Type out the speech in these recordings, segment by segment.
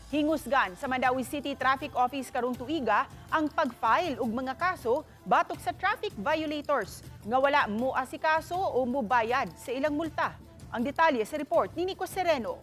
Hingusgan sa Mandawi City Traffic Office karong tuiga ang pag-file og mga kaso batok sa traffic violators nga wala mo asikaso o mubayad sa ilang multa. Ang detalye sa report ni Nico Sereno.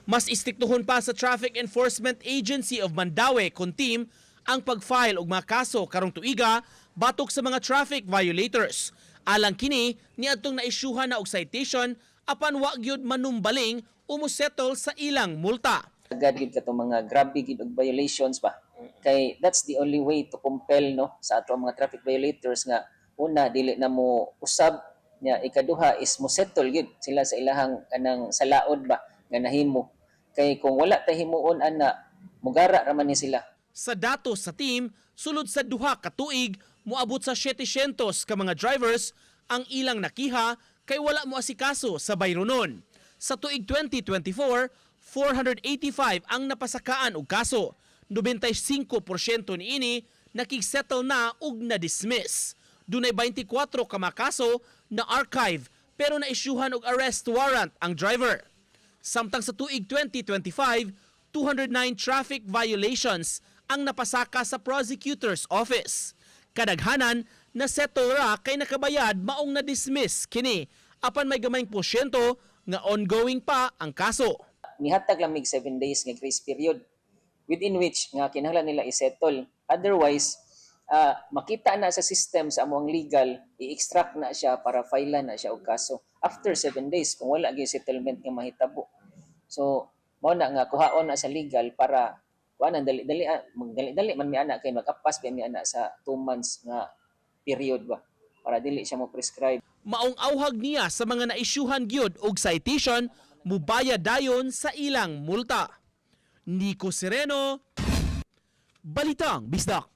Mas istiktuhon pa sa Traffic Enforcement Agency of Mandawi Contim ang pag-file og mga kaso karong tuiga batok sa mga traffic violators. Alang kini niadtong naisyuhan na og citation apan wa gyud manumbaling o mosettle sa ilang multa. Agad gid kato mga grabe gid og violations ba. Kay that's the only way to compel no sa ato mga traffic violators nga una dili na mo usab nya ikaduha is mo settle gid sila sa ilahang kanang salaod ba nga nahimo. Kay kung wala ta himuon ana mugara ra man ni sila. Sa datos sa team, sulod sa duha ka tuig, moabot sa 700 ka mga drivers ang ilang nakiha kay wala mo asikaso sa bayronon. Sa tuig 2024, 485 ang napasakaan og kaso. 95% niini nakigsettle na ug na-dismiss. Dunay 24 ka mga kaso na archive pero naisyuhan og arrest warrant ang driver. Samtang sa tuig 2025, 209 traffic violations ang napasaka sa prosecutor's office. Kadaghanan na settle ra kay nakabayad maong na-dismiss kini apan may gamayng porsyento nga ongoing pa ang kaso. Nihatag lang mig 7 days nga grace period within which nga kinahanglan nila i-settle. Otherwise, makita na sa system sa among legal, i-extract na siya para file na siya og kaso after 7 days kung wala gyud settlement nga mahitabo. So, mao na nga kuhaon na sa legal para kuanan dali man mi ana kay mag-apas ba mi ana sa 2 months nga period ba para dili siya mo prescribe. Maong awhag niya sa mga naisyuhan gyud og citation, mubayad dayon sa ilang multa. Nico Sereno, Balitang Bisdak.